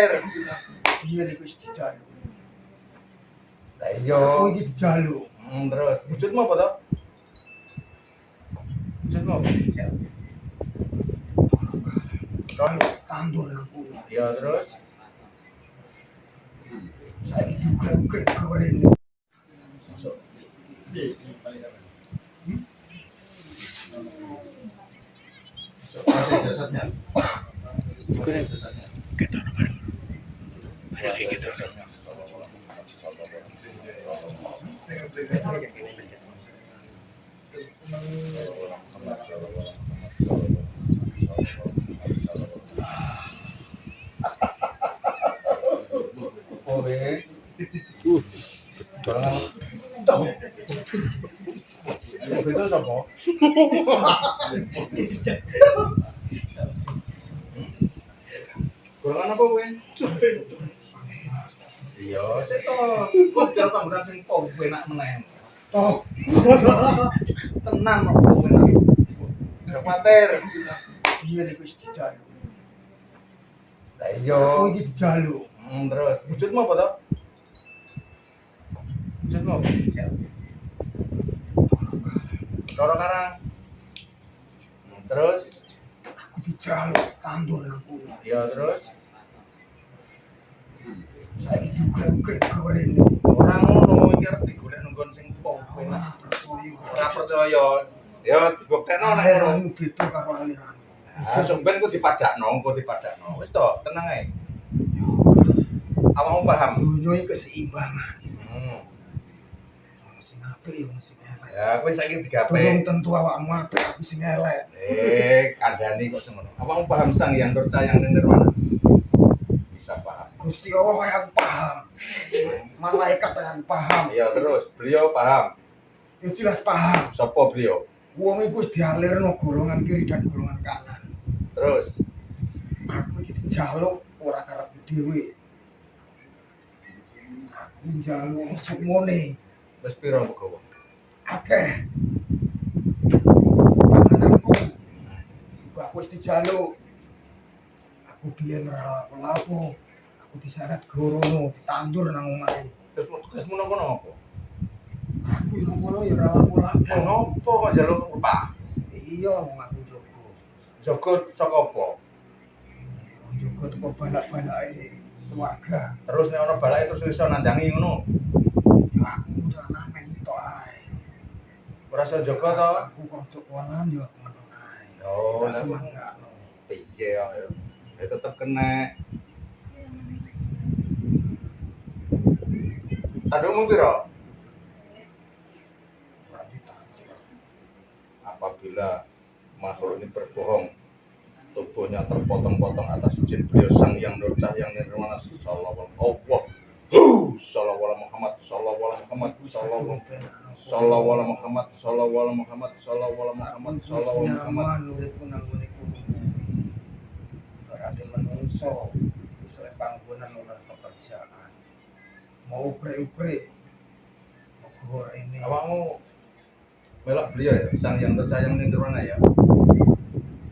Iya nih wis dijaluk. Lah iya. Aku iki dijaluk. Terus wujudmu apa toh? Wujudmu apa? Kalau tandur aku. Iya terus. Saya diukrek-ukrek goreng. Masuk. Masuk jasadnya. Ikutin jasadnya. Ada kayak gitu. Oke. Jangan. Tahu. Itu siapa? Golongan apa kowe? Iya, sik to. Kok jalur panggonan sing po enak meneh. Toh, Tenan kok enak. Gak kuwatir. iya nih wis dijaluk. Lah iya. Aku iki dijaluk. Terus wujudmu apa toh? Wujudmu apa? Loro karang. Terus Aku dijaluk tandur aku. iya terus Saya diukrek-ukrek goreng. ora ngono iki arep digolek nunggon sing po enak. Ora percaya. Ora percaya. Ya dibuktekno nek ngono. Aliranmu beda karo aliranmu. Ah, sumben ku dipadakno. Wis to, tenang ae. Awakmu paham? Dunia iki keseimbangan. Ono sing apik ya ono sing elek. Ya, kowe saiki digawe. Durung tentu awakmu apik aku sing elek. Kandhani kok semono. Awakmu paham Sang Hyang Durca yang nirwana? Bisa paham. Gusti Allah yang paham. Malaikat yang paham. Iya, terus beliau paham. Ya jelas paham. Sopo beliau? Wong iku wis dialirno golongan kiri dan golongan kanan. Terus Aku iki dijaluk ora karep dhewe. Aku njaluk semone wis pira megawa? akeh. Pangananku. Iku aku wis dijaluk. Aku biyen ora lapo-lapo. Aku diseret gorono, ditandur nang omahe. Terus tugasmu nang kono apa? Aku nang kono ya ora lapo-lapo. Lah ngopo kok njaluk upah? Iya, wong aku jogo. Jogo saka apa? Jogo teko balak-balake keluarga. Terus nek ana balake terus iso nandangi ngono. Ya aku udah nameng itu ae. Ora iso jogo to? Aku kok walan ya ngono ae. Oh, Tak lah semangatno. piye ya. Ya tetep kena. Aduhmu pira? Ora ditandur. Apabila makhluk ini berbohong, tubuhnya terpotong-potong atas izin beliau Sang Hyang Durca yang nirwana sallallahu alaihi Allah. Sallallahu alaihi Muhammad, sallallahu alaihi Muhammad, sallallahu alaihi Muhammad, sallallahu alaihi Muhammad, sallallahu alaihi Muhammad, sallallahu alaihi Muhammad. Uripku nang ngene kuwi. Ora ada menungso. Wis lek panggonan ora pekerjaan. Mau ukrek-ukrek. Kok ini. Awakmu melok beliau ya, Sang Hyang Durca yang nirwana ya.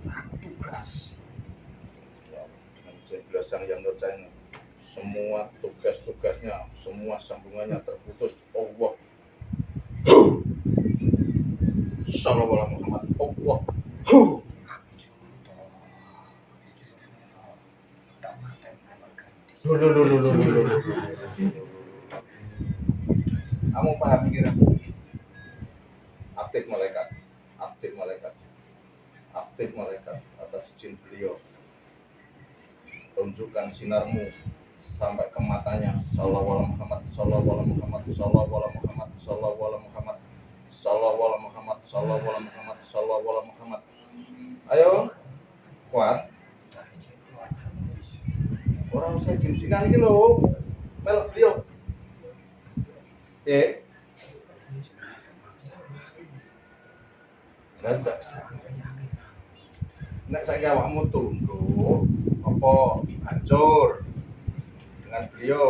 Aku tugas. Ya, dengan izin beliau Sang Hyang Durca ini, semua tugas-tugasnya, semua sambungannya terputus. Allah. Sallallahu alaihi Muhammad. Allah. Aku junto. Aku junto. Tak maten keluarga. Kamu paham kira? Aktif malaikat, aktif malaikat, aktif malaikat atas izin beliau. Tunjukkan sinarmu sampai ke matanya. Sallallahu alaihi Muhammad, sallallahu alaihi Muhammad, sallallahu alaihi Muhammad, sallallahu alaihi Muhammad, sallallahu alaihi Muhammad, sallallahu alaihi Muhammad, sallallahu alaihi Muhammad. Ayo, kuat. Dari izin keluarga nulis. Orang usah izin sinan iki lho. Melok beliau. Rasa Sampai yakin. nek saiki awakmu tunduk apa hancur dengan beliau.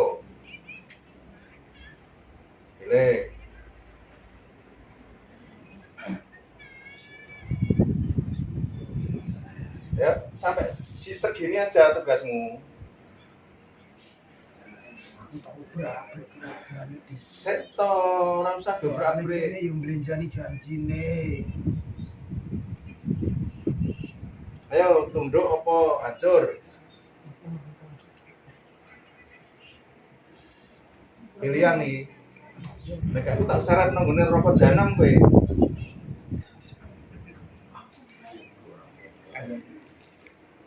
Pilih. Ya, sampai segini aja tugasmu. aku tahu berabrik keluargane di Sik to, ora usah dobrak-abrik. ini yang belenjani janjine. Ayo tunduk apa hancur? Pilihan nih. Nek aku tak syarat nang ngene rokok janam kowe.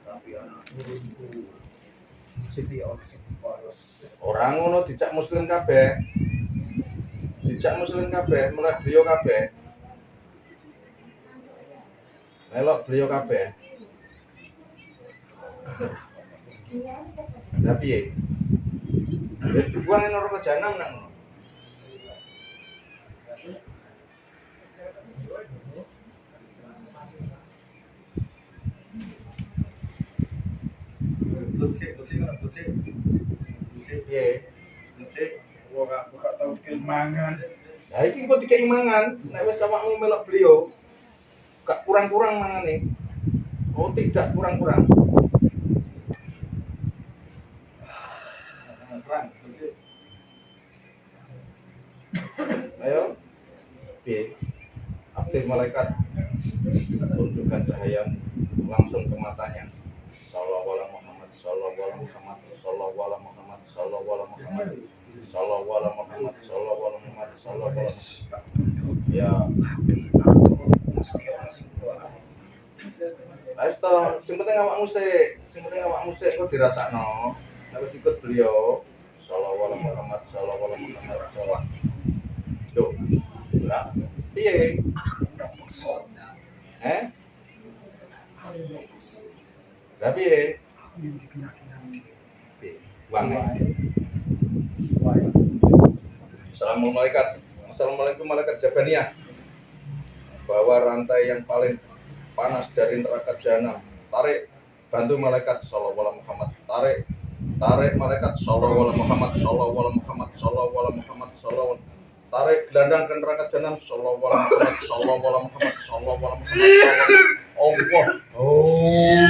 Tapi anak turunku Siti orang sing balas. Ora ngono dijak muslim kabeh. Dijak muslim kabeh, mulai beliau kabeh. Melok beliau kabeh. Lah piye? Ya dibuang nang rokok janam nang ngono. Piye? Wong aku gak tau kemangan. Lah iki kok dikei mangan, nek wis awakmu melok beliau. Gak kurang-kurang mangane. Oh, tidak kurang-kurang. Ayo. Piye? Aktif malaikat. Tunjukkan cahaya langsung ke matanya. Sallallahu alaihi Muhammad, sallallahu alaihi Muhammad, sallallahu alaihi Muhammad, sallallahu alaihi Muhammad. Sallallahu alaihi Muhammad, sallallahu alaihi Muhammad, sallallahu alaihi. Ya, Mesti orang sing balas. ayo toh, sing penting awakmu sik kok dirasakno. Nek wis ikut beliau, sallallahu alaihi Muhammad, sallallahu alaihi Muhammad, sallallahu. Yo. Lah, piye? Lah piye? Aku yang keyakinan diri. Piye? Wangi. Assalamualaikum malaikat Jabaniyah. Bawa rantai yang paling panas dari neraka jahanam. Tarik, bantu malaikat sallallahu alaihi Muhammad. Tarik malaikat sallallahu alaihi Muhammad, sallallahu alaihi Muhammad, sallallahu alaihi Muhammad, sallallahu. Tarik gelandang ke neraka jahanam sallallahu alaihi Muhammad, sallallahu alaihi Muhammad, sallallahu alaihi Muhammad. Allah. Oh.